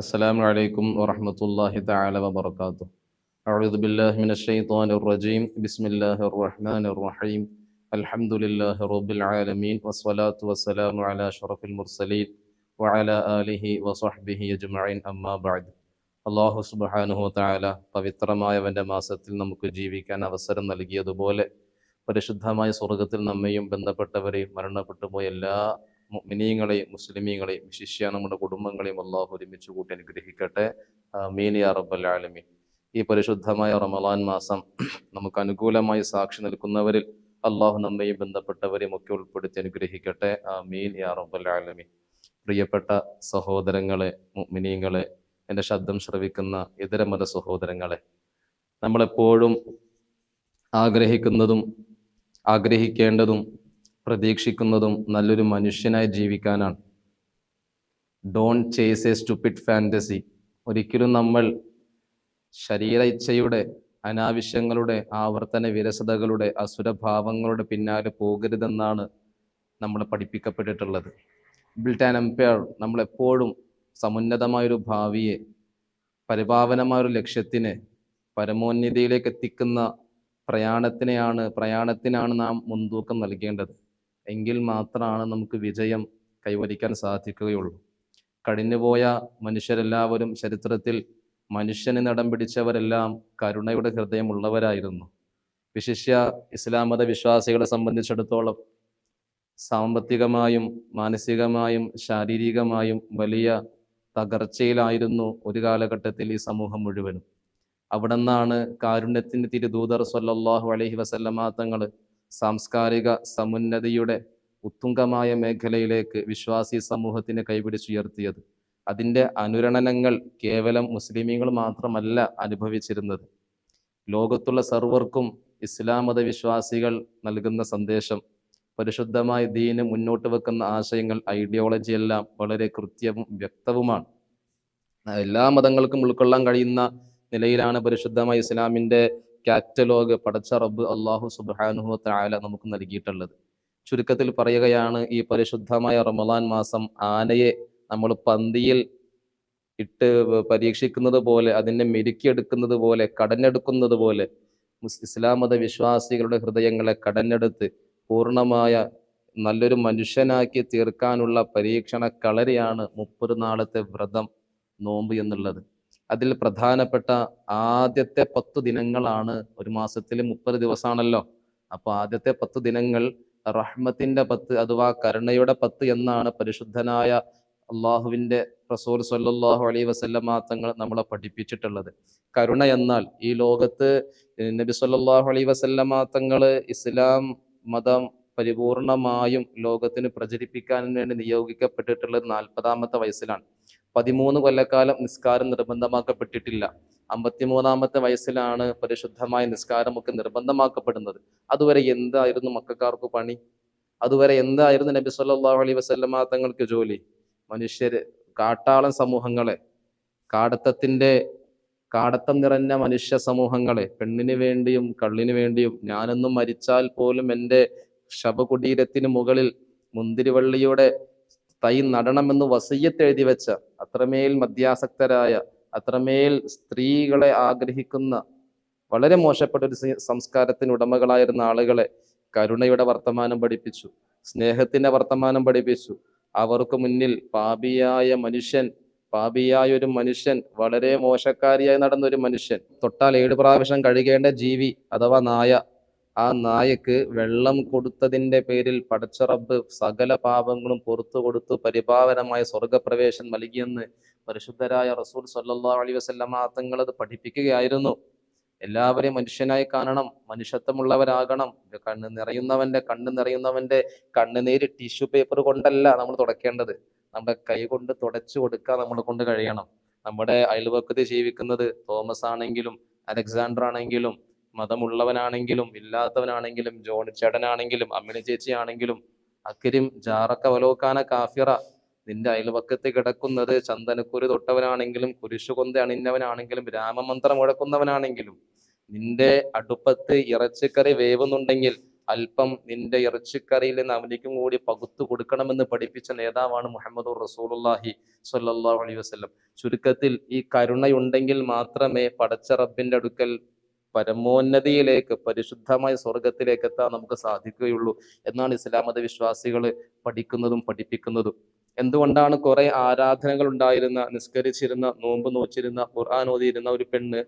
السلام عليكم ورحمة الله تعالى وبركاته. أعوذ بالله من الشيطان الرجيم. بسم الله الرحمن الرحيم. الحمد لله رب العالمين والصلاة والسلام على أشرف المرسلين وعلى آله وصحبه أجمعين أما بعد. അള്ളാഹു സുബ്ഹാനഹു വതആല പവിത്രമായവൻ്റെ മാസത്തിൽ നമുക്ക് ജീവിക്കാൻ അവസരം നൽകിയതുപോലെ പരിശുദ്ധമായ സ്വർഗത്തിൽ നമ്മയും ബന്ധപ്പെട്ടവരെയും മരണപ്പെട്ടു പോയ എല്ലാ മുഅ്മിനീങ്ങളെയും മുസ്ലിമീങ്ങളെയും വിശിഷ്യ നമ്മുടെ കുടുംബങ്ങളെയും അള്ളാഹു ഒരുമിച്ച് കൂട്ടി അനുഗ്രഹിക്കട്ടെ. ആമീൻ യാ റബ്ബൽ ആലമീൻ. ഈ പരിശുദ്ധമായ റമളാൻ മാസം നമുക്ക് അനുകൂലമായി സാക്ഷി നിൽക്കുന്നവരിൽ അള്ളാഹു നമ്മയും ബന്ധപ്പെട്ടവരെയും ഒക്കെ ഉൾപ്പെടുത്തി അനുഗ്രഹിക്കട്ടെ. ആമീൻ യാ റബ്ബൽ ആലമീൻ. പ്രിയപ്പെട്ട സഹോദരങ്ങളെ, മുഅ്മിനീങ്ങളെ, എൻ്റെ ശബ്ദം ശ്രവിക്കുന്ന ഇതര മത സഹോദരങ്ങളെ, നമ്മളെപ്പോഴും ആഗ്രഹിക്കേണ്ടതും പ്രതീക്ഷിക്കുന്നതും നല്ലൊരു മനുഷ്യനായി ജീവിക്കാനാണ്. Don't chase a stupid fantasy. ഒരിക്കലും നമ്മൾ ശരീര ഇച്ഛയുടെ, അനാവശ്യങ്ങളുടെ, ആവർത്തന വിരസതകളുടെ, അസുരഭാവങ്ങളുടെ പിന്നാലെ പോകരുതെന്നാണ് നമ്മൾ പഠിപ്പിക്കപ്പെട്ടിട്ടുള്ളത്. ബിൽറ്റ് ആൻ എംപയർ നമ്മളെപ്പോഴും സമുന്നതമായൊരു ഭാവിയെ, പരിപാവനമായൊരു ലക്ഷ്യത്തിന്, പരമോന്നതിയിലേക്ക് എത്തിക്കുന്ന പ്രയാണത്തിനാണ് നാം മുൻതൂക്കം നൽകേണ്ടത്. എങ്കിൽ മാത്രമാണ് നമുക്ക് വിജയം കൈവരിക്കാൻ സാധിക്കുകയുള്ളൂ. കഴിഞ്ഞുപോയ മനുഷ്യരെല്ലാവരും, ചരിത്രത്തിൽ മനുഷ്യന് നടം പിടിച്ചവരെല്ലാം കരുണയുടെ ഹൃദയമുള്ളവരായിരുന്നു. വിശിഷ്യ ഇസ്ലാം മത വിശ്വാസികളെ സംബന്ധിച്ചിടത്തോളം സാമ്പത്തികമായും മാനസികമായും ശാരീരികമായും വലിയ തകർച്ചയിലായിരുന്നു ഒരു കാലഘട്ടത്തിൽ ഈ സമൂഹം മുഴുവനും. അവിടെ നിന്നാണ് കാരുണ്യത്തിൻ്റെ തിരുദൂതർ സ്വല്ലല്ലാഹു അലൈഹി വസല്ലമ തങ്ങൾ സാംസ്കാരിക സമുന്നതിയുടെ ഉത്തുംഗമായ മേഖലയിലേക്ക് വിശ്വാസി സമൂഹത്തിനെ കൈപിടിച്ചുയർത്തിയത്. അതിൻ്റെ അനുരണനങ്ങൾ കേവലം മുസ്ലിമീങ്ങൾ മാത്രമല്ല അനുഭവിച്ചിരുന്നത്. ലോകത്തുള്ള സർവർക്കും ഇസ്ലാം മത വിശ്വാസികൾ നൽകുന്ന സന്ദേശം, പരിശുദ്ധമായ ദീന് മുന്നോട്ട് വെക്കുന്ന ആശയങ്ങൾ, ഐഡിയോളജി എല്ലാം വളരെ കൃത്യവും വ്യക്തവുമാണ്. എല്ലാ മതങ്ങൾക്കും ഉൾക്കൊള്ളാൻ കഴിയുന്ന നിലയിലാണ് പരിശുദ്ധമായ ഇസ്ലാമിൻ്റെ കാറ്റലോഗ് പടച്ച റബ്ബ് അള്ളാഹു സുബ്ഹാനഹു വതആല നമുക്ക് നൽകിയിട്ടുള്ളത്. ചുരുക്കത്തിൽ പറയുകയാണ്, ഈ പരിശുദ്ധമായ റമളാൻ മാസം ആനയെ നമ്മൾ പന്തിയിൽ ഇട്ട് പരീക്ഷിക്കുന്നത് പോലെ, അതിനെ മെരുക്കിയെടുക്കുന്നത് പോലെ, കടഞ്ഞെടുക്കുന്നത് പോലെ ഇസ്ലാം മത വിശ്വാസികളുടെ ഹൃദയങ്ങളെ കടഞ്ഞെടുത്ത് പൂർണ്ണമായ നല്ലൊരു മനുഷ്യനാക്കി തീർക്കാനുള്ള പരീക്ഷണ കളരിയാണ് 30 നാളത്തെ വ്രതം, നോമ്പ് എന്നുള്ളത്. അതിൽ പ്രധാനപ്പെട്ട ആദ്യത്തെ 10 ദിനങ്ങളാണ്. ഒരു മാസത്തിൽ 30 ദിവസമാണല്ലോ. അപ്പോൾ ആദ്യത്തെ 10 ദിനങ്ങൾ റഹ്മത്തിന്റെ 10 അഥവാ കരുണയുടെ 10 എന്നാണ് പരിശുദ്ധനായ അള്ളാഹുവിൻ്റെ റസൂൽ സ്വല്ലല്ലാഹു അലൈഹി വസല്ലമ തങ്ങൾ നമ്മളെ പഠിപ്പിച്ചിട്ടുള്ളത്. കരുണ എന്നാൽ ഈ ലോകത്ത് നബി സ്വല്ലല്ലാഹു അലൈഹി വസല്ലമ തങ്ങൾ ഇസ്ലാം മതം പരിപൂർണമായും ലോകത്തിന് പ്രചരിപ്പിക്കാൻ വേണ്ടി നിയോഗിക്കപ്പെട്ടിട്ടുള്ളത് 40-ാമത്തെ വയസ്സിലാണ്. 13 കൊല്ലക്കാലം നിസ്കാരം നിർബന്ധമാക്കപ്പെട്ടിട്ടില്ല. 53-ാമത്തെ വയസ്സിലാണ് പരിശുദ്ധമായ നിസ്കാരമൊക്കെ നിർബന്ധമാക്കപ്പെടുന്നത്. അതുവരെ എന്തായിരുന്നു മക്കൾക്കാർക്ക് പണി? അതുവരെ എന്തായിരുന്നു നബി സല്ലല്ലാഹു അലൈഹി വസല്ലമ തങ്ങൾക്ക് ജോലി? മനുഷ്യര്, കാട്ടാളൻ സമൂഹങ്ങളെ, കാടത്തം നിറഞ്ഞ മനുഷ്യ സമൂഹങ്ങളെ, പെണ്ണിന് വേണ്ടിയും കള്ളിന് വേണ്ടിയും, ഞാനൊന്നും മരിച്ചാൽ പോലും എൻ്റെ ശവകുടീരത്തിന് മുകളിൽ മുന്തിരിവള്ളിയുടെ തൈ നടണമെന്ന് വസിയ്യത്ത് എഴുതി വെച്ച, അത്രമേൽ മദ്യാസക്തരായ, അത്രമേൽ സ്ത്രീകളെ ആഗ്രഹിക്കുന്ന വളരെ മോശപ്പെട്ട ഒരു സംസ്കാരത്തിന് ഉടമകളായിരുന്ന ആളുകളെ കരുണയുടെ വർത്തമാനം പഠിപ്പിച്ചു, സ്നേഹത്തിന്റെ വർത്തമാനം പഠിപ്പിച്ചു. അവർക്ക് മുന്നിൽ പാപിയായ ഒരു മനുഷ്യൻ, വളരെ മോശക്കാരിയായി നടന്ന ഒരു മനുഷ്യൻ, തൊട്ടാൽ 7 പ്രാവശ്യം കഴുകേണ്ട ജീവി അഥവാ നായ, ആ നായക്ക് വെള്ളം കൊടുത്തതിൻ്റെ പേരിൽ പടച്ച റബ്ബ് സകല പാപങ്ങളും പുറത്തു കൊടുത്തു പരിപാവനമായ സ്വർഗപ്രവേശം നൽകിയെന്ന് പരിശുദ്ധരായ റസൂൽ സ്വല്ലല്ലാഹു അലൈഹി വസല്ലമ തങ്ങൾ അത് പഠിപ്പിക്കുകയായിരുന്നു. എല്ലാവരെയും മനുഷ്യനായി കാണണം, മനുഷ്യത്വമുള്ളവരാകണം. കണ്ണ് നിറയുന്നവന്റെ കണ്ണുനീര് ടിഷ്യൂ പേപ്പർ കൊണ്ടല്ല നമ്മൾ തുടയ്ക്കേണ്ടത്, നമ്മുടെ കൈ കൊണ്ട് തുടച്ചു കൊടുക്കാൻ നമ്മളെ കൊണ്ട് കഴിയണം. നമ്മുടെ അയൽവക്കത്ത് ജീവിക്കുന്നത് തോമസ് ആണെങ്കിലും അലക്സാണ്ടർ ആണെങ്കിലും മതമുള്ളവനാണെങ്കിലും ഇല്ലാത്തവനാണെങ്കിലും ജോണിച്ചേട്ടനാണെങ്കിലും അമ്മിണി ചേച്ചി ആണെങ്കിലും അക്കരിം ജാറക്ക വലോക്കാന കാഫിറ, നിന്റെ അയൽവക്കത്ത് കിടക്കുന്നത് ചന്ദനക്കുരു തൊട്ടവനാണെങ്കിലും കുരിശുകൊന്ത അണിഞ്ഞവനാണെങ്കിലും രാമമന്ത്രം മുഴക്കുന്നവനാണെങ്കിലും, നിന്റെ അടുപ്പത്ത് ഇറച്ചിക്കറി വേവുന്നുണ്ടെങ്കിൽ അല്പം നിന്റെ ഇറച്ചിക്കറിയിൽ നിന്ന് അവനിക്കും കൂടി പകുത്തു കൊടുക്കണമെന്ന് പഠിപ്പിച്ച നേതാവാണ് മുഹമ്മദുർ റസൂലുള്ളാഹി സ്വല്ലല്ലാഹു അലൈഹി വസല്ലം. ചുരുക്കത്തിൽ ഈ കരുണയുണ്ടെങ്കിൽ മാത്രമേ പടച്ച റബ്ബിന്റെ അടുക്കൽ പരമോന്നതിയിലേക്ക്, പരിശുദ്ധമായ സ്വർഗത്തിലേക്ക് എത്താൻ നമുക്ക് സാധിക്കുകയുള്ളൂ എന്നാണ് ഇസ്ലാം മത വിശ്വാസികൾ പഠിക്കുന്നതും പഠിപ്പിക്കുന്നതും. എന്തുകൊണ്ടാണ് കുറെ ആരാധനകൾ ഉണ്ടായിരുന്ന, നിസ്കരിച്ചിരുന്ന, നോമ്പ് നോച്ചിരുന്ന, ഖുർആൻ ഓതിയിരുന്ന ഒരു പെണ്ണ്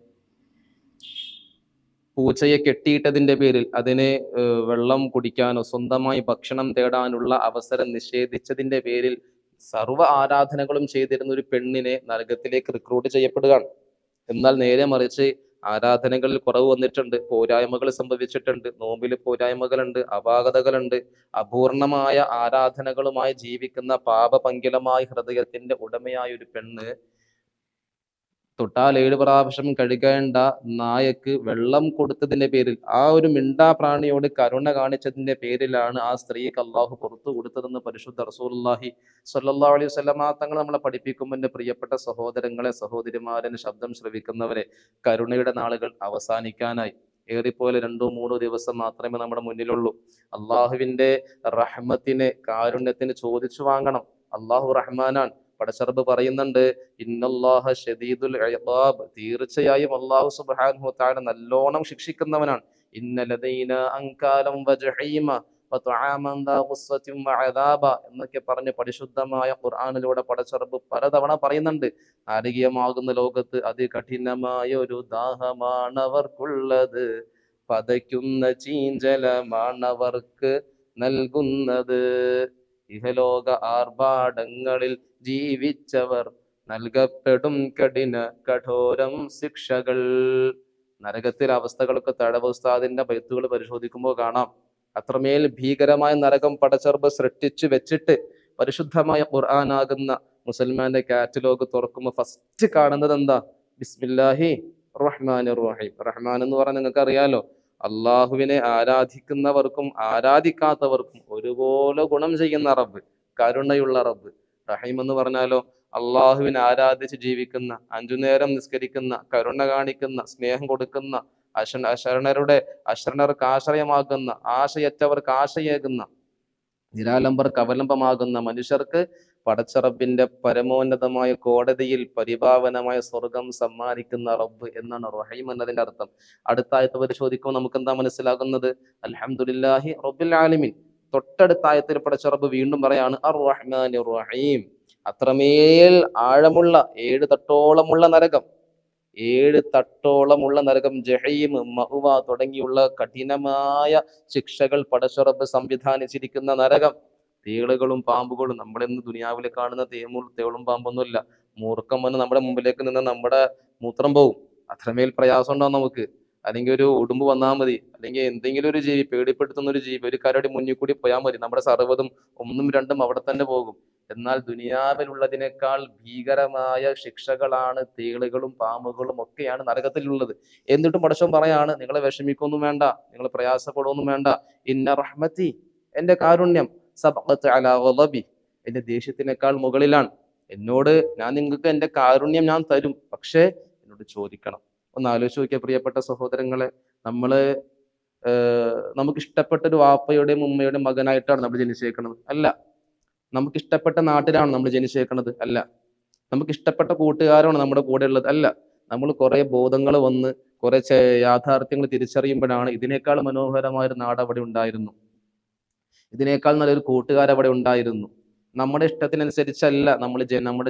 പൂച്ചയെ കെട്ടിയിട്ടതിന്റെ പേരിൽ അതിനെ വെള്ളം കുടിക്കാനോ സ്വന്തമായി ഭക്ഷണം തേടാനുള്ള അവസരം നിഷേധിച്ചതിന്റെ പേരിൽ സർവ്വ ആരാധനകളും ചെയ്തിരുന്ന ഒരു പെണ്ണിനെ നരകത്തിലേക്ക് റിക്രൂട്ട് ചെയ്യപ്പെടുകയാണ്? എന്നാൽ നേരെ മറിച്ച് ആരാധനകളിൽ കുറവ് വന്നിട്ടുണ്ട്, പോരായ്മകൾ സംഭവിച്ചിട്ടുണ്ട്, നോമ്പിൽ പോരായ്മകളുണ്ട്, അപാകതകളുണ്ട്. അപൂർണമായ ആരാധനകളുമായി ജീവിക്കുന്ന പാപപങ്കിലമായ ഹൃദയത്തിന്റെ ഉടമയായ ഒരു പെണ്ണ് തൊട്ടാൽ 7 പ്രാവശ്യം കഴുകേണ്ട നായക്ക് വെള്ളം കൊടുത്തതിന്റെ പേരിൽ, ആ ഒരു മിണ്ടാ പ്രാണിയോട് കരുണ കാണിച്ചതിന്റെ പേരിലാണ് ആ സ്ത്രീക്ക് അള്ളാഹു പുറത്തു കൊടുത്തതെന്ന് പരിശുദ്ധ റസൂലുള്ളാഹി സ്വല്ലല്ലാഹു അലൈഹി വസല്ലമ തങ്ങൾ നമ്മളെ പഠിപ്പിക്കുമ്പോൾ, എൻ്റെ പ്രിയപ്പെട്ട സഹോദരങ്ങളെ, സഹോദരിമാരെ, ശബ്ദം ശ്രവിക്കുന്നവരെ, കരുണയുടെ നാളുകൾ അവസാനിക്കാനായി. ഏറിപ്പോലെ 2-3 ദിവസം മാത്രമേ നമ്മുടെ മുന്നിലുള്ളൂ. അള്ളാഹുവിന്റെ റഹ്മത്തിന്, കാരുണ്യത്തിന് ചോദിച്ചു വാങ്ങണം. അള്ളാഹു റഹ്മാനാണ്. പടച്ചറബ് പറയുന്നുണ്ട്, ഇന്നല്ലാഹ ശദീദുൽ ഇഖാബ്, തീർച്ചയായും അല്ലാഹു സുബ്ഹാനഹു വ തആല നല്ലോണം ശിക്ഷിക്കുന്നവനാണ്. ഇന്ന ലദൈന അൻകാലം വജഹീമ വതആമൻ ദാ ഖുസ്വതിൻ വഅദാബ എന്നൊക്കെ പറഞ്ഞ് പരിശുദ്ധമായ ഖുർആനിലൂടെ പടച്ചറബ് പലതവണ പറയുന്നുണ്ട്. നാരകീയമാകുന്ന ലോകത്ത് അതികഠിനമായ ഒരു ദാഹമാണവർക്കുള്ളത്, പതയ്ക്കുന്ന ചീഞ്ചലമാണവർക്ക് നൽകുന്നത്. ഇഹലോക ആർഭാടങ്ങളിൽ ജീവിച്ചവർ നൽകപ്പെടും കഠോരം ശിക്ഷകൾ. നരകത്തിലെ അവസ്ഥകളൊക്കെ തഴവ ഉസ്താദിന്റെ ബൈത്തുകൾ പരിശോധിക്കുമ്പോൾ കാണാം. അത്രമേൽ ഭീകരമായ നരകം പടച്ചറബ് സൃഷ്ടിച്ചു വെച്ചിട്ട് പരിശുദ്ധമായ ഖുർആനാകുന്ന മുസൽമാന്റെ കാറ്റലോഗ് തുറക്കുമ്പോൾ ഫസ്റ്റ് കാണുന്നത് എന്താ? ബിസ്മില്ലാഹി റഹ്മാനിർ റഹീം. റഹ്മാൻ എന്ന് പറഞ്ഞാൽ നിങ്ങൾക്ക് അറിയാലോ, അള്ളാഹുവിനെ ആരാധിക്കുന്നവർക്കും ആരാധിക്കാത്തവർക്കും ഒരുപോലെ ഗുണം ചെയ്യുന്ന റബ്ബ്, കരുണയുള്ള റബ്ബ്. റഹീം എന്ന് പറഞ്ഞാലോ, അള്ളാഹുവിനെ ആരാധിച്ച് ജീവിക്കുന്ന, 5 നേരം നിസ്കരിക്കുന്ന, കരുണ കാണിക്കുന്ന, സ്നേഹം കൊടുക്കുന്ന, അശരണർക്ക് ആശ്രയമാകുന്ന, ആശയറ്റവർക്ക് ആശയേകുന്ന, നിരാലംബർക്ക് അവലംബമാകുന്ന മനുഷ്യർക്ക് പടച്ചറബിന്റെ പരമോന്നതമായ കോടതിയിൽ പരിപാവനമായ സ്വർഗം സമ്മാനിക്കുന്ന റബ്ബ് എന്നാണ് റഹീം എന്നതിന്റെ അർത്ഥം. അടുത്ത ആയത്ത് പരിശോധിക്കുമ്പോൾ നമുക്ക് എന്താ മനസ്സിലാകുന്നത്? അൽഹംദുലില്ലാഹി റബ്ബിൽ ആലമീൻ. തൊട്ടടുത്ത ആയത്തിൽ പടച്ചറബ് വീണ്ടും പറയാണ് അർ റഹ്മാനിർ റഹീം. അത്രമേൽ ആഴമുള്ള 7 തട്ടോളമുള്ള നരകം, 7 തട്ടോളമുള്ള നരകം, ജഹീം, മഅ്വ തുടങ്ങിയുള്ള കഠിനമായ ശിക്ഷകൾ പടച്ചറബ് സംവിധാനിച്ചിരിക്കുന്ന നരകം. തേളുകളും പാമ്പുകളും, നമ്മളിന്ന് ദുനിയാവിൽ കാണുന്ന തേളും പാമ്പൊന്നുമില്ല. മൂർഖം വന്ന് നമ്മുടെ മുമ്പിലേക്ക് നിന്ന് നമ്മുടെ മൂത്രം പോവും. അത്രമേൽ പ്രയാസം ഉണ്ടാവും നമുക്ക്. അല്ലെങ്കിൽ ഒരു ഉടുമ്പ് വന്നാൽ മതി, അല്ലെങ്കിൽ എന്തെങ്കിലും ഒരു ജീവി, പേടിപ്പെടുത്തുന്ന ഒരു ജീവി, ഒരു കരടി മുന്നിൽ കൂടി പോയാൽ മതി, നമ്മുടെ സർവ്വതും 1ഉം 2ഉം അവിടെ തന്നെ പോകും. എന്നാൽ ദുനിയാവിലുള്ളതിനേക്കാൾ ഭീകരമായ ശിക്ഷകളാണ് തേളുകളും പാമ്പുകളും ഒക്കെയാണ് നരകത്തിലുള്ളത്. എന്നിട്ടും പടച്ചോൻ പറയാണ്, നിങ്ങൾ വിഷമിക്കൊന്നും വേണ്ട, നിങ്ങൾ പ്രയാസപ്പെടുകയൊന്നും വേണ്ട. ഇന്ന റഹ്മത്തി, എന്റെ കാരുണ്യം, സബഖത്ത് അലാ ഗളബി, എന്റെ ദേഷ്യത്തിനേക്കാൾ മുകളിലാണ്. ഞാൻ നിങ്ങൾക്ക് എന്റെ കാരുണ്യം ഞാൻ തരും, പക്ഷേ എന്നോട് ചോദിക്കണം. ഒന്ന് ആലോചിച്ച് നോക്കിയ പ്രിയപ്പെട്ട സഹോദരങ്ങളെ, നമുക്ക് ഇഷ്ടപ്പെട്ട ഒരു വാപ്പയുടെയും ഉമ്മയുടെയും മകനായിട്ടാണ് നമ്മൾ ജനിച്ചേക്കുന്നത്? അല്ല. നമുക്ക് ഇഷ്ടപ്പെട്ട നാട്ടിലാണ് നമ്മൾ ജനിച്ചേക്കുന്നത്? അല്ല. നമുക്ക് ഇഷ്ടപ്പെട്ട കൂട്ടുകാരാണ് നമ്മുടെ കൂടെ ഉള്ളത്? അല്ല. നമ്മൾ കുറെ ബോധങ്ങൾ വന്ന് കുറെ യാഥാർത്ഥ്യങ്ങൾ തിരിച്ചറിയുമ്പോഴാണ് ഇതിനേക്കാൾ മനോഹരമായ ഒരു നാട് അവിടെ ഉണ്ടായിരുന്നു, ഇതിനേക്കാൾ നല്ലൊരു കൂട്ടുകാരവിടെ ഉണ്ടായിരുന്നു. നമ്മുടെ ഇഷ്ടത്തിനനുസരിച്ചല്ല നമ്മുടെ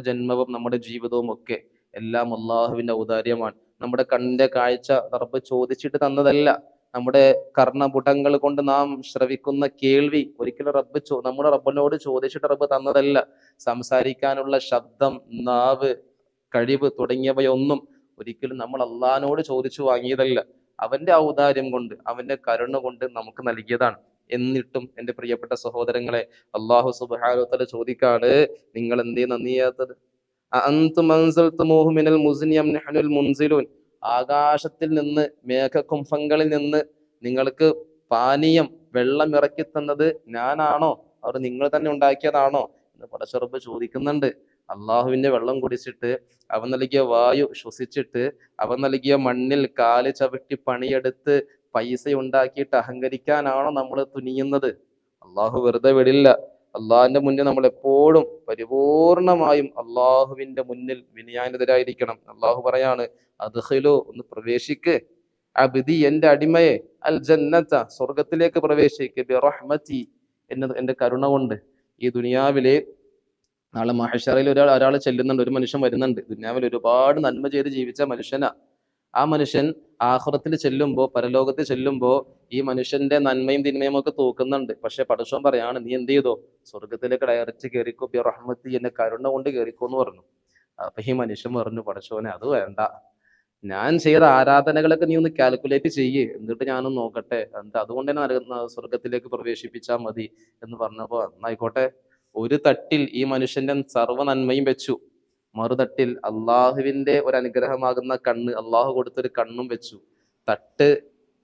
ജന്മവും നമ്മുടെ ജീവിതവും ഒക്കെ. എല്ലാം അള്ളാഹുവിന്റെ ഔദാര്യമാണ്. നമ്മുടെ കണ്ണിന്റെ കാഴ്ച റബ്ബ് ചോദിച്ചിട്ട് തന്നതല്ല. നമ്മുടെ കർണപുടങ്ങൾ കൊണ്ട് നാം ശ്രവിക്കുന്ന കേൾവി ഒരിക്കലും നമ്മുടെ റബ്ബിനോട് ചോദിച്ചിട്ട് റബ്ബ് തന്നതല്ല. സംസാരിക്കാനുള്ള ശബ്ദം, നാവ്, കഴിവ് തുടങ്ങിയവയൊന്നും ഒരിക്കലും നമ്മൾ അള്ളാഹിനോട് ചോദിച്ചു വാങ്ങിയതല്ല. അവന്റെ ഔദാര്യം കൊണ്ട്, അവന്റെ കരുണ കൊണ്ട് നമുക്ക് നൽകിയതാണ്. എന്നിട്ടും എൻ്റെ പ്രിയപ്പെട്ട സഹോദരങ്ങളെ, അള്ളാഹു സുബ്ഹാനഹു വ തആല ചോദിക്കാണ്, നിങ്ങൾ എന്തേ നന്ദി ചെയ്യാത്തത്? അഅൻതും അൻസൽതുമൂഹു മിനൽ മുസ്നി അം നഹ്നുൽ മുൻസിലൂൻ. ആകാശത്തിൽ നിന്ന്, മേഘകുംഭങ്ങളിൽ നിന്ന് നിങ്ങൾക്ക് പാനീയം, വെള്ളം ഇറക്കി തന്നത് ഞാനാണോ, അവർ നിങ്ങൾ തന്നെ ഉണ്ടാക്കിയതാണോ എന്ന് പടച്ചറബ് ചോദിക്കുന്നുണ്ട്. അള്ളാഹുവിന്റെ വെള്ളം കുടിച്ചിട്ട്, അവൻ നൽകിയ വായു ശ്വസിച്ചിട്ട്, അവൻ നൽകിയ മണ്ണിൽ കാല് ചവിട്ടി പണിയെടുത്ത് പൈസ ഉണ്ടാക്കിയിട്ട് അഹങ്കരിക്കാനാണോ നമ്മൾ തുനിയുന്നത്? അള്ളാഹു വെറുതെ വിടില്ല. അള്ളാഹിന്റെ മുന്നിൽ നമ്മൾ എപ്പോഴും പരിപൂർണമായും അള്ളാഹുവിന്റെ മുന്നിൽ വിനയാനിതരായിരിക്കണം. അള്ളാഹു പറയാണ്, അദ്ഖിലു, ഒന്ന് പ്രവേശിക്ക്, അബ്ദി, എന്റെ അടിമയെ, അൽ ജന്നത, സ്വർഗത്തിലേക്ക് പ്രവേശിക്ക്, ബിറഹ്മതി, എന്റെ കരുണ കൊണ്ട്. ഈ ദുനിയാവിലെ നാളെ മഹ്ശറിൽ ഒരാൾ ചെല്ലുന്നുണ്ട്, ഒരു മനുഷ്യൻ വരുന്നുണ്ട്. ദുനിയാവിൽ ഒരുപാട് നന്മ ചെയ്ത് ജീവിച്ച മനുഷ്യനാ. ആ മനുഷ്യൻ ആഖിറത്തിൽ ചെല്ലുമ്പോ, പരലോകത്തിൽ ചെല്ലുമ്പോ ഈ മനുഷ്യന്റെ നന്മയും തിന്മയും ഒക്കെ തൂക്കുന്നുണ്ട്. പക്ഷെ പടച്ചോൻ പറയാണ്, നീ എന്ത് ചെയ്തോ? സ്വർഗത്തിലേക്ക് ഡയറക്റ്റ് കയറിക്കോ, ബി റഹ്മത്തി, എന്നെ കരുണ കൊണ്ട് കയറിക്കോ എന്ന് പറഞ്ഞു. അപ്പൊ ഈ മനുഷ്യൻ പറഞ്ഞു, പടച്ചോനെ അത് വേണ്ട, ഞാൻ ചെയ്ത ആരാധനകളൊക്കെ നീ ഒന്ന് കാൽക്കുലേറ്റ് ചെയ്യേ, എന്നിട്ട് ഞാനൊന്ന് നോക്കട്ടെ, എന്നിട്ട് അതുകൊണ്ട് തന്നെ സ്വർഗത്തിലേക്ക് പ്രവേശിപ്പിച്ചാൽ മതി എന്ന് പറഞ്ഞപ്പോ, എന്നായിക്കോട്ടെ. ഒരു തട്ടിൽ ഈ മനുഷ്യന്റെ സർവ്വ നന്മയും വെച്ചു, മറുതട്ടിൽ അള്ളാഹുവിന്റെ ഒരു അനുഗ്രഹമാകുന്ന കണ്ണ്, അള്ളാഹു കൊടുത്തൊരു കണ്ണും വെച്ചു. തട്ട്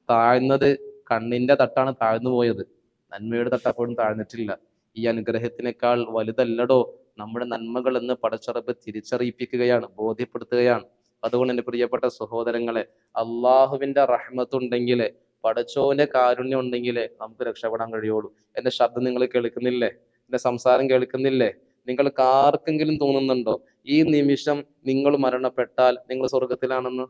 താഴ്ന്നത്, കണ്ണിന്റെ തട്ടാണ് താഴ്ന്നു പോയത്, നന്മയുടെ തട്ട് അപ്പോഴും താഴ്ന്നിട്ടില്ല. ഈ അനുഗ്രഹത്തിനേക്കാൾ വലുതല്ലടോ നമ്മുടെ നന്മകൾ എന്ന് പടച്ചറബ് തിരിച്ചറിയിപ്പിക്കുകയാണ്, ബോധ്യപ്പെടുത്തുകയാണ്. അതുകൊണ്ട് എന്റെ പ്രിയപ്പെട്ട സഹോദരങ്ങളെ, അള്ളാഹുവിന്റെ റഹ്മത്തുണ്ടെങ്കിലേ, പടച്ചോന്റെ കാരുണ്യം ഉണ്ടെങ്കിലേ നമുക്ക് രക്ഷപ്പെടാൻ കഴിയുള്ളൂ. എന്റെ ശബ്ദം നിങ്ങൾ കേൾക്കുന്നില്ലേ? എന്റെ സംസാരം കേൾക്കുന്നില്ലേ? നിങ്ങൾക്ക് ആർക്കെങ്കിലും തോന്നുന്നുണ്ടോ ഈ നിമിഷം നിങ്ങൾ മരണപ്പെട്ടാൽ നിങ്ങൾ സ്വർഗത്തിലാണെന്ന്?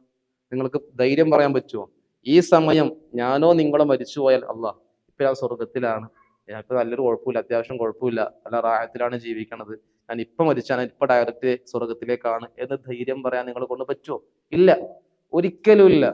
നിങ്ങൾക്ക് ധൈര്യം പറയാൻ പറ്റുമോ? ഈ സമയം ഞാനോ നിങ്ങളോ മരിച്ചുപോയാൽ, അള്ളാഹ് ഇപ്പൊ ഞാൻ സ്വർഗത്തിലാണ്, ഇപ്പൊ നല്ലൊരു കുഴപ്പമില്ല, അത്യാവശ്യം കുഴപ്പമില്ല, നല്ല റാഹത്തിലാണ് ജീവിക്കണത്, ഞാൻ ഇപ്പൊ മരിച്ചാൽ ഇപ്പൊ ഡയറക്റ്റ് സ്വർഗത്തിലേക്കാണ് എന്ന് ധൈര്യം പറയാൻ നിങ്ങളെ കൊണ്ട് പറ്റുമോ? ഇല്ല, ഒരിക്കലും ഇല്ല.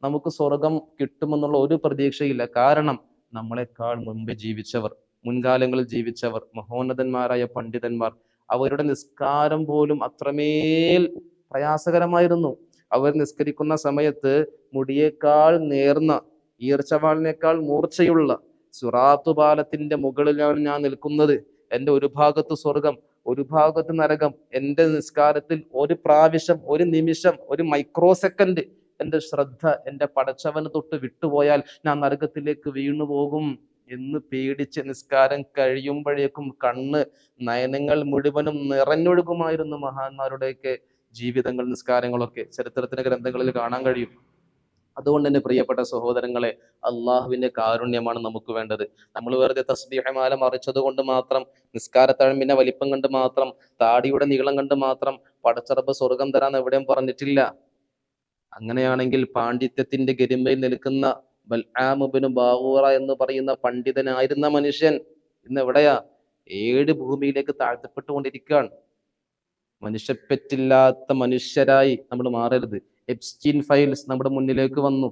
നമുക്ക് സ്വർഗം കിട്ടുമെന്നുള്ള ഒരു പ്രതീക്ഷയില്ല. കാരണം നമ്മളെക്കാൾ മുമ്പ് ജീവിച്ചവർ, മുൻകാലങ്ങളിൽ ജീവിച്ചവർ, മഹോന്നതന്മാരായ പണ്ഡിതന്മാർ, അവരുടെ നിസ്കാരം പോലും അത്രമേൽ പ്രയാസകരമായിരുന്നു. അവർ നിസ്കരിക്കുന്ന സമയത്ത് മുടിയേക്കാൾ നേർന്ന, ഈർച്ചവാളിനേക്കാൾ മൂർച്ചയുള്ള സിറാത്ത് പാലത്തിന്റെ മുകളിലാണ് ഞാൻ നിൽക്കുന്നത്. എൻ്റെ ഒരു ഭാഗത്ത് സ്വർഗം, ഒരു ഭാഗത്ത് നരകം. എൻ്റെ നിസ്കാരത്തിൽ ഒരു പ്രാവശ്യം, ഒരു നിമിഷം, ഒരു മൈക്രോ സെക്കൻഡ് എൻ്റെ ശ്രദ്ധ എൻ്റെ പടച്ചവന് തൊട്ട് വിട്ടുപോയാൽ ഞാൻ നരകത്തിലേക്ക് വീണു പോകും എന്ന് പേടിച്ച് നിസ്കാരം കഴിയുമ്പോഴേക്കും കണ്ണ്, നയനങ്ങൾ മുഴുവനും നിറഞ്ഞൊഴുകുമായിരുന്നു മഹാന്മാരുടെയൊക്കെ ജീവിതങ്ങൾ, നിസ്കാരങ്ങളൊക്കെ ചരിത്രത്തിന്റെ ഗ്രന്ഥങ്ങളിൽ കാണാൻ കഴിയും. അതുകൊണ്ട് തന്നെ പ്രിയപ്പെട്ട സഹോദരങ്ങളെ, അള്ളാഹുവിന്റെ കാരുണ്യമാണ് നമുക്ക് വേണ്ടത്. നമ്മൾ വെറുതെ തസ്ബീഹമാല മറിച്ചത് കൊണ്ട് മാത്രം, നിസ്കാരത്തഴമ്പിന്റെ വലിപ്പം കണ്ട് മാത്രം, താടിയുടെ നീളം കണ്ട് മാത്രം പടച്ചറബ് സ്വർഗം തരാൻ എവിടെയും പറഞ്ഞിട്ടില്ല. അങ്ങനെയാണെങ്കിൽ പാണ്ഡിത്യത്തിന്റെ ഗരിമയിൽ നിൽക്കുന്ന ബൽആം ഇബ്നു ബാവൂറ എന്ന് പറയുന്ന പണ്ഡിതനായിരുന്ന മനുഷ്യൻ ഇന്ന് എവിടെയാ? 7 ഭൂമിയിലേക്ക് താഴ്ത്തപ്പെട്ടുകൊണ്ടിരിക്കുകയാണ്. മനുഷ്യപ്പെറ്റില്ലാത്ത മനുഷ്യരായി നമ്മൾ മാറരുത്. എപ്സ്റ്റീൻ ഫയൽസ് നമ്മുടെ മുന്നിലേക്ക് വന്നു.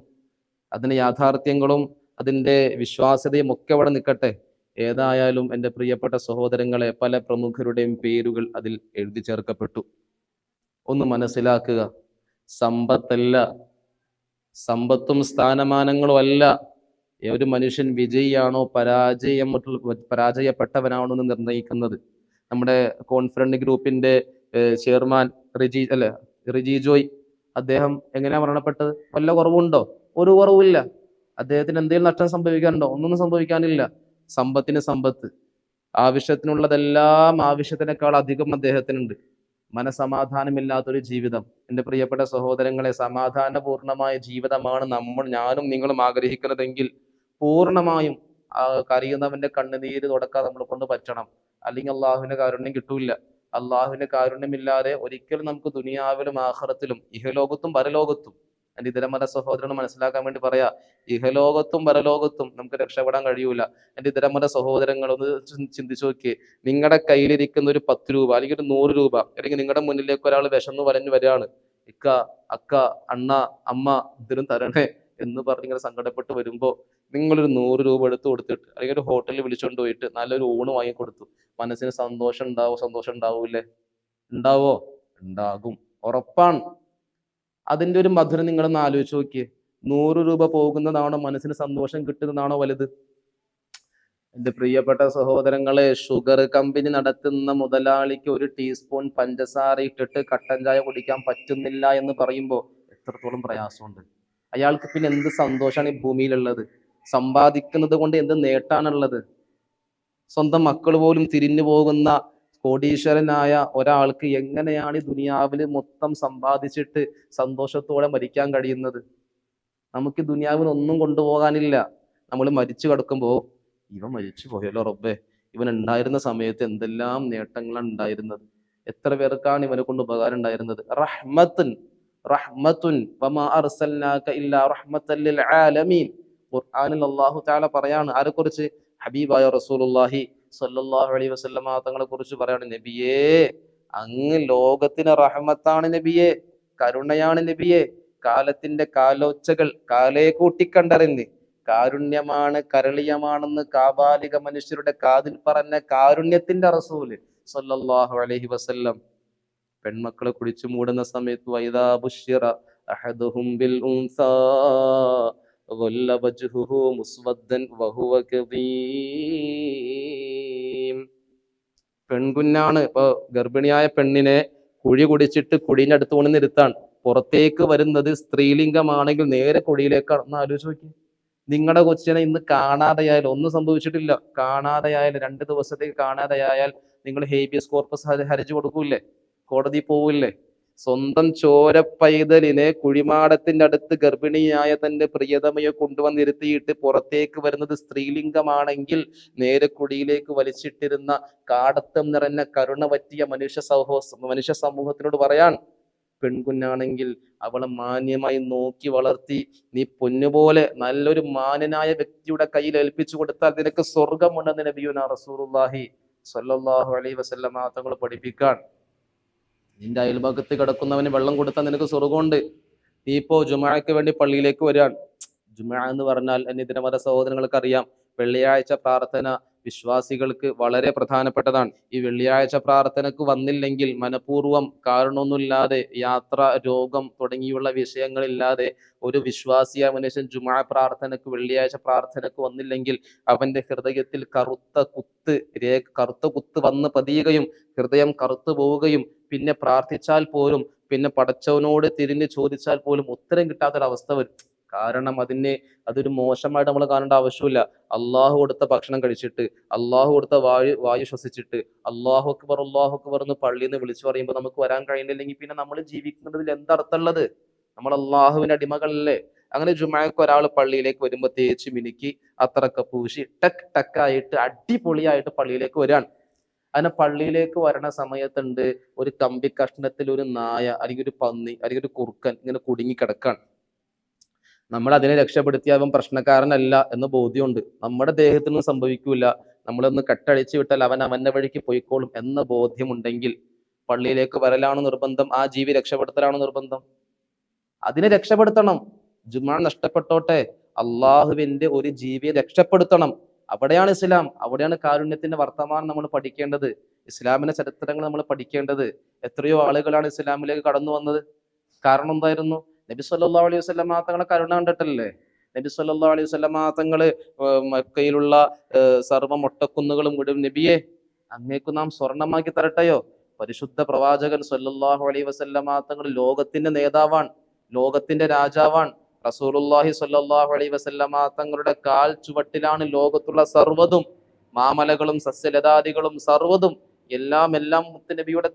അതിന്റെ യാഥാർത്ഥ്യങ്ങളും അതിന്റെ വിശ്വാസ്യതയും ഒക്കെ അവിടെ നിൽക്കട്ടെ. ഏതായാലും എൻ്റെ പ്രിയപ്പെട്ട സഹോദരങ്ങളെ, പല പ്രമുഖരുടെയും പേരുകൾ അതിൽ എഴുതി ചേർക്കപ്പെട്ടു. ഒന്ന് മനസ്സിലാക്കുക, സമ്പത്തല്ല, സമ്പത്തും സ്ഥാനമാനങ്ങളും അല്ല ഒരു മനുഷ്യൻ വിജയിയാണോ പരാജയപ്പെട്ടവനാണോ എന്ന് നിർണ്ണയിക്കുന്നത്. നമ്മുടെ കോൺഫറൻസ് ഗ്രൂപ്പിന്റെ ചെയർമാൻ റിജി ജോയ്, അദ്ദേഹം എങ്ങനെയാ മരണപ്പെട്ടത്? വല്ല കുറവുണ്ടോ? ഒരു കുറവില്ല. അദ്ദേഹത്തിന് എന്തെങ്കിലും നഷ്ടം സംഭവിക്കാനുണ്ടോ? ഒന്നും സംഭവിക്കാനില്ല. സമ്പത്തിന് സമ്പത്ത്, ആവശ്യത്തിനുള്ളതെല്ലാം ആവശ്യത്തിനേക്കാൾ അധികം അദ്ദേഹത്തിനുണ്ട്. മനസമാധാനമില്ലാത്തൊരു ജീവിതം. എൻ്റെ പ്രിയപ്പെട്ട സഹോദരങ്ങളെ, സമാധാനപൂർണമായ ജീവിതമാണ് ഞാനും നിങ്ങളും ആഗ്രഹിക്കുന്നതെങ്കിൽ പൂർണ്ണമായും കരയുന്നവന്റെ കണ്ണുനീര് തുടക്കാൻ നമ്മളെ കൊണ്ട് പറ്റണം. അല്ലെങ്കിൽ അള്ളാഹുവിന്റെ കാരുണ്യം കിട്ടൂല. അള്ളാഹുവിന്റെ കാരുണ്യമില്ലാതെ ഒരിക്കലും നമുക്ക് ദുനിയാവിലും ആഖിറത്തിലും, ഇഹലോകത്തും പരലോകത്തും, എൻ്റെ ഇതരമത സഹോദരനെ മനസ്സിലാക്കാൻ വേണ്ടി പറയാ, ഇഹലോകത്തും പരലോകത്തും നമുക്ക് രക്ഷപ്പെടാൻ കഴിയൂല. എൻ്റെ ഇതരമത സഹോദരങ്ങൾ ഒന്ന് ചിന്തിച്ചു നോക്കിയേ. നിങ്ങളുടെ കയ്യിലിരിക്കുന്ന ഒരു 10 രൂപ അല്ലെങ്കിൽ ഒരു 100 രൂപ, അല്ലെങ്കിൽ നിങ്ങളുടെ മുന്നിലേക്ക് ഒരാൾ വിശന്നു വലഞ്ഞു വരികയാണ്, ഇക്ക, അക്ക, അണ്ണ, അമ്മ, ഇതിനും തരണേ എന്ന് പറഞ്ഞ് ഇങ്ങനെ സങ്കടപ്പെട്ട് വരുമ്പോ നിങ്ങളൊരു 100 രൂപ എടുത്ത് കൊടുത്തിട്ട്, അല്ലെങ്കിൽ ഒരു ഹോട്ടലിൽ വിളിച്ചുകൊണ്ട് പോയിട്ട് നല്ലൊരു ഊണ് വാങ്ങിക്കൊടുത്തു, മനസ്സിന് സന്തോഷം ഉണ്ടാവൂലേ? ഉണ്ടാവോ? ഉണ്ടാകും, ഉറപ്പാണ്. അതിന്റെ ഒരു മധുരം നിങ്ങളൊന്ന് ആലോചിച്ച് നോക്കിയേ. 100 രൂപ പോകുന്നതാണോ മനസ്സിന് സന്തോഷം കിട്ടുന്നതാണോ വലുത്? എൻ്റെ പ്രിയപ്പെട്ട സഹോദരങ്ങളെ, ഷുഗർ കമ്പനി നടത്തുന്ന മുതലാളിക്ക് ഒരു ടീസ്പൂൺ പഞ്ചസാര ഇട്ടിട്ട് കട്ടൻ ചായ കുടിക്കാൻ പറ്റുന്നില്ല എന്ന് പറയുമ്പോൾ എത്രത്തോളം പ്രയാസമുണ്ട്. അയാൾക്ക് പിന്നെ എന്ത് സന്തോഷമാണ് ഈ ഭൂമിയിലുള്ളത്? സമ്പാദിക്കുന്നത് കൊണ്ട് എന്ത് നേട്ടാണുള്ളത്? സ്വന്തം മക്കൾ പോലും തിരിഞ്ഞു പോകുന്ന കോടീശ്വരനായ ഒരാൾക്ക് എങ്ങനെയാണ് ഈ ദുനിയാവിൽ മൊത്തം സമ്പാദിച്ചിട്ട് സന്തോഷത്തോടെ മരിക്കാൻ കഴിയുന്നത്? നമുക്ക് ദുനിയാവിന് ഒന്നും കൊണ്ടുപോകാനില്ല. നമ്മൾ മരിച്ചു കിടക്കുമ്പോൾ ഇവൻ മരിച്ചു പോയല്ലോ റബ്ബേ, ഇവൻ ഉണ്ടായിരുന്ന സമയത്ത് എന്തെല്ലാം നേട്ടങ്ങളാണ് ഉണ്ടായിരുന്നത്, എത്ര പേർക്കാണ് ഇവനെ കൊണ്ട് ഉപകാരം ഉണ്ടായിരുന്നത്. റഹ്മത്തുൻ റഹ്മത്തുൻ വമാ അർസൽനാക ഇല്ലാ റഹ്മത്തൻ ലിൽ ആലമീൻ. ഖുർആനിൽ അല്ലാഹു തആല പറയാണ് ആരെക്കുറിച്ച്? ഹബീബായ റസൂലുള്ളാഹി സ്വല്ലല്ലാഹു അലൈഹി വസല്ലമ തങ്ങളെ കുറിച്ച് പറയാണ്, നബിയേ അങ്ങ് ലോകത്തിന് റഹ്മത്താണ് നബിയേ, കരുണയാണ് നബിയേ. കാലത്തിന്റെ കാലോച്ചകൾ കാലേ കൂട്ടിക്കണ്ടറിഞ്ഞ് കാരുണ്യമാണ് കരളീയമാണെന്ന് കാബാലിക മനുഷ്യരുടെ കാതിൽ പറഞ്ഞ കാരുണ്യത്തിന്റെ റസൂല് സ്വല്ലല്ലാഹു അലൈഹി വസല്ലം പെൺമക്കളെ കുടിച്ചു മൂടുന്ന സമയത്ത് വൈദാ ബുശ്ശിറ അഹദുഹും ബിൽ ഉൻസാ വല്ല വജ്ഹുഹു മുസ്വദ്ദൻ വഹുവ കദീം. പെൺകുഞ്ഞാണ് ഇപ്പൊ ഗർഭിണിയായ പെണ്ണിനെ കുഴി കുടിച്ചിട്ട് കുഴീൻ്റെ അടുത്ത് കൊണ്ട് നിർത്താൻ, പുറത്തേക്ക് വരുന്നത് സ്ത്രീലിംഗമാണെങ്കിൽ നേരെ കുഴിയിലേക്കാണ്. ഒന്ന് ആലോചിച്ച് നോക്കി, നിങ്ങളുടെ കൊച്ചിനെ ഇന്ന് കാണാതെയായാൽ, ഒന്നും സംഭവിച്ചിട്ടില്ല, കാണാതെയായാൽ 2 ദിവസത്തേക്ക് കാണാതെയായാൽ നിങ്ങൾ ഹേബിയസ് കോർപ്പസ് ഹർജി കൊടുക്കൂലേ, കോടതി പോവില്ലേ? സ്വന്തം ചോര പൈതലിനെ കുഴിമാടത്തിന്റെ അടുത്ത് ഗർഭിണിയായ തന്റെ പ്രിയതമയെ കൊണ്ടുവന്നിരുത്തിയിട്ട് പുറത്തേക്ക് വരുന്നത് സ്ത്രീലിംഗമാണെങ്കിൽ നേരെ കുഴിയിലേക്ക് വലിച്ചിട്ടിരുന്ന കാടത്തം നിറഞ്ഞ കരുണ പറ്റിയ മനുഷ്യ സമൂഹത്തിനോട് പറയാൻ, പെൺകുഞ്ഞാണെങ്കിൽ അവളെ മാന്യമായി നോക്കി വളർത്തി നീ പൊന്നുപോലെ നല്ലൊരു മാന്യനായ വ്യക്തിയുടെ കയ്യിൽ ഏൽപ്പിച്ചു കൊടുത്താൽ നിനക്ക് സ്വർഗമുണ്ടെന്ന് നബിയുനാ റസൂലുള്ളാഹി സ്വല്ലല്ലാഹു അലൈഹി വസല്ലമ തങ്ങൾ പഠിപ്പിക്കാൻ. നിന്റെ അയൽഭാഗത്ത് കിടക്കുന്നവന് വെള്ളം കൊടുത്താൽ നിനക്ക് സ്വർഗമുണ്ട്. നീ ഇപ്പോ ജുമാഅക്ക് വേണ്ടി പള്ളിയിലേക്ക് വരികയാണ്. ജുമാ എന്ന് പറഞ്ഞാൽ അന്യദിന മത സഹോദരങ്ങൾക്ക് അറിയാം, വെള്ളിയാഴ്ച പ്രാർത്ഥന വിശ്വാസികൾക്ക് വളരെ പ്രധാനപ്പെട്ടതാണ്. ഈ വെള്ളിയാഴ്ച പ്രാർത്ഥനക്ക് വന്നില്ലെങ്കിൽ, മനഃപൂർവ്വം കാരണമൊന്നുമില്ലാതെ, യാത്ര, രോഗം തുടങ്ങിയുള്ള വിഷയങ്ങളില്ലാതെ ഒരു വിശ്വാസിയ മനുഷ്യൻ ജുമാ പ്രാർത്ഥനക്ക്, വെള്ളിയാഴ്ച പ്രാർത്ഥനക്ക് വന്നില്ലെങ്കിൽ അവന്റെ ഹൃദയത്തിൽ കറുത്ത കുത്ത് വന്ന് പതിയുകയും ഹൃദയം കറുത്തു പോവുകയും പിന്നെ പ്രാർത്ഥിച്ചാൽ പോലും, പിന്നെ പടച്ചവനോട് തിരിഞ്ഞ് ചോദിച്ചാൽ പോലും ഉത്തരം കിട്ടാത്തൊരവസ്ഥ വരും. കാരണം അതൊരു മോശമായിട്ട് നമ്മൾ കാണേണ്ട ആവശ്യമില്ല. അള്ളാഹു കൊടുത്ത ഭക്ഷണം കഴിച്ചിട്ട്, അള്ളാഹു കൊടുത്ത വായു ശ്വസിച്ചിട്ട് അള്ളാഹു അക്ബർ എന്ന് പള്ളിയിൽ നിന്ന് വിളിച്ചു പറയുമ്പോൾ നമുക്ക് വരാൻ കഴിയുന്നില്ലെങ്കിൽ പിന്നെ നമ്മൾ ജീവിക്കുന്നതിൽ എന്തർത്ഥമുള്ളത്? നമ്മൾ അള്ളാഹുവിന്റെ അടിമകളല്ലേ? അങ്ങനെ ജുമാക്ക് ഒരാൾ പള്ളിയിലേക്ക് വരുമ്പോൾ തേച്ച് മിനുക്കി അത്രക്കെ പൂശി ടക്കായിട്ട് അടിപൊളിയായിട്ട് പള്ളിയിലേക്ക് വരികയാണ്. അങ്ങനെ പള്ളിയിലേക്ക് വരണ സമയത്തുണ്ട് ഒരു കമ്പി കഷ്ണത്തിൽ ഒരു നായ അല്ലെങ്കിൽ ഒരു പന്നി അല്ലെങ്കിൽ ഒരു കുറുക്കൻ ഇങ്ങനെ കുടുങ്ങി കിടക്കാണ്. നമ്മൾ അതിനെ രക്ഷപ്പെടുത്തിയ അവൻ പ്രശ്നക്കാരനല്ല എന്ന് ബോധ്യമുണ്ട്. നമ്മുടെ ദേഹത്തിനൊന്നും സംഭവിക്കൂല, നമ്മളൊന്ന് കെട്ടഴിച്ചു വിട്ടാൽ അവൻ അവന്റെ വഴിക്ക് പോയിക്കോളും എന്ന ബോധ്യമുണ്ടെങ്കിൽ പള്ളിയിലേക്ക് വരലാണോ നിർബന്ധം? ആ ജീവി രക്ഷപ്പെടുത്തലാണോ നിർബന്ധം? അതിനെ രക്ഷപ്പെടുത്തണം. ജുമാ നഷ്ടപ്പെട്ടോട്ടെ, അള്ളാഹുവിന്റെ ഒരു ജീവിയെ രക്ഷപ്പെടുത്തണം. അവിടെയാണ് ഇസ്ലാം, അവിടെയാണ് കാരുണ്യത്തിന്റെ വർത്തമാനം നമ്മൾ പഠിക്കേണ്ടത്, ഇസ്ലാമിന്റെ ചരിത്രങ്ങൾ നമ്മൾ പഠിക്കേണ്ടത്. എത്രയോ ആളുകളാണ് ഇസ്ലാമിലേക്ക് കടന്നു വന്നത്. കാരണം എന്തായിരുന്നു? നബി സല്ലല്ലാഹു അലൈഹി വസല്ലമ തങ്ങളെ കരുണ കണ്ടിട്ടല്ലേ? നബി സല്ലല്ലാഹു അലൈഹി വസല്ലമ തങ്ങള് മക്കയിലുള്ള സർവ്വ മൊട്ടക്കുന്നുകളും വിടും, നബിയെ അങ്ങേക്ക് നാം സ്വർണമാക്കി തരട്ടെയോ? പരിശുദ്ധ പ്രവാചകൻ സല്ലല്ലാഹു അലൈഹി വസല്ലമ തങ്ങൾ ലോകത്തിന്റെ നേതാവാണ്, ലോകത്തിന്റെ രാജാവാണ്. റസൂലുള്ളാഹി സ്വല്ലല്ലാഹു അലൈഹി വസല്ലമ തങ്ങളുടെ കാൽ ചുവട്ടിലാണ് ലോകത്തുള്ള സർവ്വതും, മാമലകളും സസ്യലതാദികളും സർവ്വതും എല്ലാം മുത്തുനബിയുടെ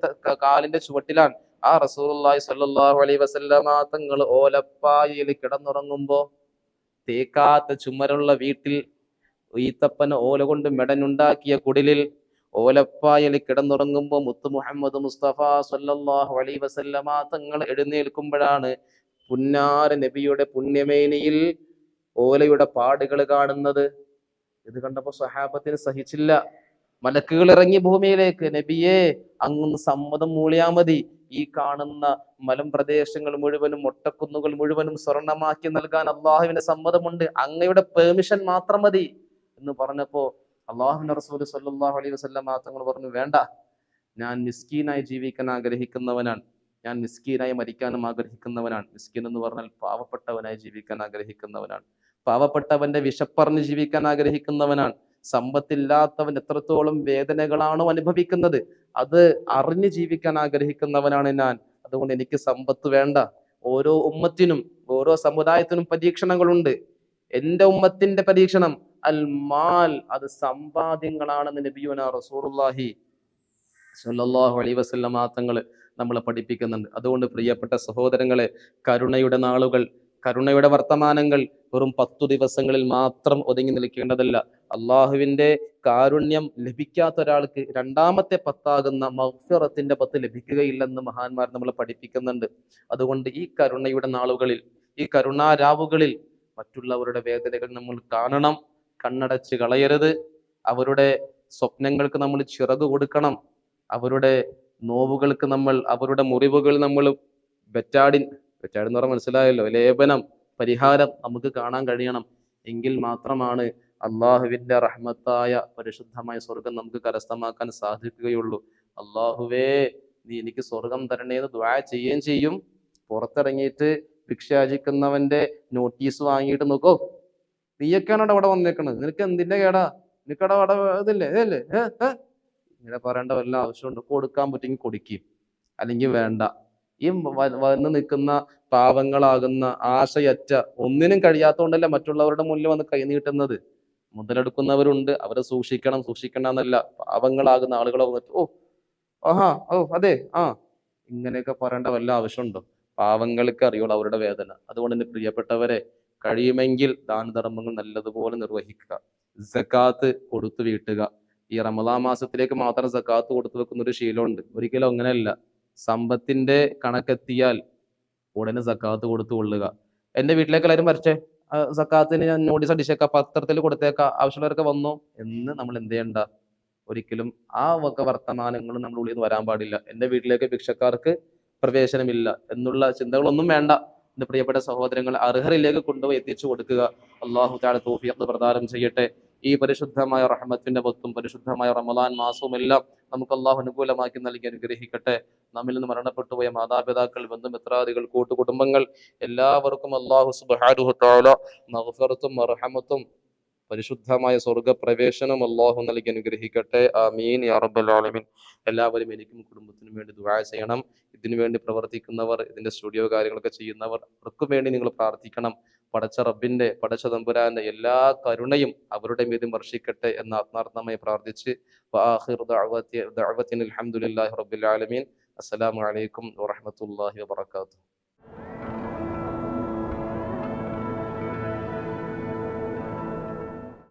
കാലിന്റെ ചുവട്ടിലാണ്. ആ റസൂലുള്ളാഹി സ്വല്ലല്ലാഹു അലൈഹി വസല്ലമ തങ്ങൾ ഓലപ്പായയിൽ കിടന്നുറങ്ങുമ്പോ, തേക്കാത്ത ചുമരുള്ള വീട്ടിൽ, ഈത്തപ്പന ഓല കൊണ്ട് മെടനുണ്ടാക്കിയ കുടിലിൽ ഓലപ്പായയിൽ കിടന്നുറങ്ങുമ്പോ മുത്തു മുഹമ്മദ് മുസ്തഫ സ്വല്ലല്ലാഹു അലൈഹി വസല്ലമ തങ്ങൾ എഴുന്നേൽക്കുമ്പോഴാണ് പുന്നാര നബിയുടെ പുണ്യമേനിയിൽ ഓലയുടെ പാടുകൾ കാണുന്നത്. ഇത് കണ്ടപ്പോ സ്വഹാബത്തിന് സഹിച്ചില്ല. മലക്കുകൾ ഇറങ്ങി ഭൂമിയിലേക്ക്, നബിയെ അങ്ങ് സമ്മതം മൂളിയാ മതി, ഈ കാണുന്ന മലമ്പ്രദേശങ്ങൾ മുഴുവനും മൊട്ടക്കുന്നുകൾ മുഴുവനും സ്വർണമാക്കി നൽകാൻ അള്ളാഹുവിന്റെ സമ്മതമുണ്ട്, അങ്ങയുടെ പെർമിഷൻ മാത്രം മതി എന്ന് പറഞ്ഞപ്പോ അള്ളാഹുവിന്റെ റസൂല് സ്വല്ലല്ലാഹു അലൈഹി വസല്ലം തങ്ങൾ പറഞ്ഞു, വേണ്ട, ഞാൻ മിസ്കീനായി ജീവിക്കാൻ ആഗ്രഹിക്കുന്നവനാണ്, ഞാൻ മിസ്കീനായി മരിക്കാനും ആഗ്രഹിക്കുന്നവനാണ്. മിസ്കീൻ എന്ന് പറഞ്ഞാൽ പാവപ്പെട്ടവനായി ജീവിക്കാൻ ആഗ്രഹിക്കുന്നവനാണ്, പാവപ്പെട്ടവന്റെ വിശപ്പറിഞ്ഞ് ജീവിക്കാൻ ആഗ്രഹിക്കുന്നവനാണ്. സമ്പത്തില്ലാത്തവൻ എത്രത്തോളം വേദനകളാണോ അനുഭവിക്കുന്നത് അത് അറിഞ്ഞ് ജീവിക്കാൻ ആഗ്രഹിക്കുന്നവനാണ് ഞാൻ. അതുകൊണ്ട് എനിക്ക് സമ്പത്ത് വേണ്ട. ഓരോ ഉമ്മത്തിനും ഓരോ സമുദായത്തിനും പരീക്ഷണങ്ങളുണ്ട്. എന്റെ ഉമ്മത്തിന്റെ പരീക്ഷണം അൽ മാൽ, അത് സമ്പാദ്യങ്ങളാണെന്ന് നബിയുനാ റസൂലുള്ളാഹി സ്വല്ലല്ലാഹു അലൈഹി വസല്ലം തങ്ങൾ നമ്മളെ പഠിപ്പിക്കുന്നുണ്ട്. അതുകൊണ്ട് പ്രിയപ്പെട്ട സഹോദരങ്ങളെ, കരുണയുടെ നാളുകൾ, കരുണയുടെ വർത്തമാനങ്ങൾ വെറും 10 ദിവസങ്ങളിൽ മാത്രം ഒതുങ്ങി നിൽക്കേണ്ടതല്ല. അള്ളാഹുവിന്റെ കാരുണ്യം ലഭിക്കാത്ത ഒരാൾക്ക് രണ്ടാമത്തെ 10 മഗ്ഫിറത്തിന്റെ 10 ലഭിക്കുകയില്ലെന്ന് മഹാന്മാർ നമ്മളെ പഠിപ്പിക്കുന്നുണ്ട്. അതുകൊണ്ട് ഈ കരുണയുടെ നാളുകളിൽ, ഈ കരുണാരാവുകളിൽ മറ്റുള്ളവരുടെ വേദനകൾ നമ്മൾ കാണണം, കണ്ണടച്ച് കളയരുത്. അവരുടെ സ്വപ്നങ്ങൾക്ക് നമ്മൾ ചിറക് കൊടുക്കണം. അവരുടെ നോവുകൾക്ക് നമ്മൾ, അവരുടെ മുറിവുകൾ നമ്മൾ എന്ന് പറഞ്ഞാൽ മനസ്സിലായല്ലോ, ലേപനം, പരിഹാരം നമുക്ക് കാണാൻ കഴിയണം. എങ്കിൽ മാത്രമാണ് അള്ളാഹുവിന്റെ റഹ്മത്തായ പരിശുദ്ധമായ സ്വർഗം നമുക്ക് കരസ്ഥമാക്കാൻ സാധിക്കുകയുള്ളൂ. അള്ളാഹുവേ, നീ എനിക്ക് സ്വർഗം തരണേന്ന് ദുആ ചെയ്യുകയും ചെയ്യും. പുറത്തിറങ്ങിയിട്ട് ഭിക്ഷയാചിക്കുന്നവന്റെ നോട്ടീസ് വാങ്ങിയിട്ട് നോക്കോ, നീയൊക്കെയാണ് അവിടെ വന്നേക്കണത്, നിനക്ക് എന്തിന്റെ കേടാ, നിനക്കവിടെ അവിടെ ഇതില്ലേ ഇതല്ലേ ഇങ്ങനെ പറയേണ്ട വല്ല ആവശ്യമുണ്ട്? കൊടുക്കാൻ പറ്റുമെങ്കിൽ കൊടുക്കും, അല്ലെങ്കിൽ വേണ്ട. ഈ വന്ന് നിൽക്കുന്ന പാവങ്ങളാകുന്ന ആശയറ്റ, ഒന്നിനും കഴിയാത്തതുകൊണ്ടല്ല മറ്റുള്ളവരുടെ മുന്നിൽ വന്ന് കൈനീട്ടുന്നത്. മുതലെടുക്കുന്നവരുണ്ട്, അവരെ സൂക്ഷിക്കണം, സൂക്ഷിക്കണ്ട എന്നല്ല. പാവങ്ങളാകുന്ന ആളുകളെ വന്നിട്ട് അതെ ഇങ്ങനെയൊക്കെ പറയേണ്ട വല്ല ആവശ്യമുണ്ടോ? പാവങ്ങൾക്ക് അറിയുള്ളൂ അവരുടെ വേദന. അതുകൊണ്ട് എന്റെ പ്രിയപ്പെട്ടവരെ, കഴിയുമെങ്കിൽ ദാനധർമ്മങ്ങൾ നല്ലതുപോലെ നിർവഹിക്കുക, സക്കാത്ത് കൊടുത്തു വീട്ടുക. ഈ റമദാൻ മാസത്തിലേക്ക് മാത്രം സക്കാത്ത് കൊടുത്തു വെക്കുന്ന ഒരു ശീലമുണ്ട്. ഒരിക്കലും അങ്ങനെയല്ല. സമ്പത്തിന്റെ കണക്കെത്തിയാൽ ഉടനെ സക്കാത്ത് കൊടുത്തു കൊള്ളുക. എന്റെ വീട്ടിലേക്ക് എല്ലാവരും വരട്ടെ, സക്കാത്തിന് ഞാൻ നോട്ടീസ് അടിച്ചേക്കാം, പത്രത്തിൽ കൊടുത്തേക്കാം, ആവശ്യമുള്ളവരൊക്കെ വന്നോ എന്ന് നമ്മൾ എന്ത് ചെയ്യണ്ട. ഒരിക്കലും ആ വക വർത്തമാനങ്ങളും നമ്മുടെ ഉള്ളിൽ നിന്ന് വരാൻ പാടില്ല. എന്റെ വീട്ടിലേക്ക് ഭിക്ഷക്കാർക്ക് പ്രവേശനമില്ല എന്നുള്ള ചിന്തകളൊന്നും വേണ്ട. എന്റെ പ്രിയപ്പെട്ട സഹോദരങ്ങൾ, അർഹരിലേക്ക് കൊണ്ടുപോയി എത്തിച്ചു കൊടുക്കുക. അള്ളാഹു തആല തൗഫീഖ് പ്രദാനം ചെയ്യട്ടെ. ഈ പരിശുദ്ധമായ റഹ്മത്തിന്റെ പൊത്തും പരിശുദ്ധമായ റമദാൻ മാസവും എല്ലാം നമുക്ക് അള്ളാഹു അനുകൂലമാക്കി നൽകി അനുഗ്രഹിക്കട്ടെ. നമ്മിൽ നിന്ന് മരണപ്പെട്ടുപോയ മാതാപിതാക്കൾ, ബന്ധുമിത്രാദികൾ, കൂട്ടുകുടുംബങ്ങൾ എല്ലാവർക്കും അള്ളാഹു സുബ്ഹാനഹു തആല മഗ്ഫിറത്തും മർഹമത്തും പരിശുദ്ധമായ സ്വർഗപ്രവേശനം അള്ളാഹു നൽകി അനുഗ്രഹിക്കട്ടെ. ആമീൻ യാ റബ്ബൽ ആലമീൻ. എല്ലാവരും എനിക്കും കുടുംബത്തിനും വേണ്ടി ദുആ ചെയ്യണം. ഇതിനു വേണ്ടി പ്രവർത്തിക്കുന്നവർ, ഇതിന്റെ സ്റ്റുഡിയോ കാര്യങ്ങളൊക്കെ ചെയ്യുന്നവർ, അവർക്കും വേണ്ടി നിങ്ങൾ പ്രാർത്ഥിക്കണം. പടച്ച തമ്പുരാന്റെ എല്ലാ കരുണയും അവരുടെ മേലും വർഷിക്കട്ടെ എന്ന് ആത്മാർത്ഥമായി പ്രാർത്ഥിച്ച് അൽഹംദുലില്ലാഹി റബ്ബിൽ ആലമീൻ. അസ്സലാമു അലൈക്കും വറഹ്മത്തുള്ളാഹി വബറകാതുഹു.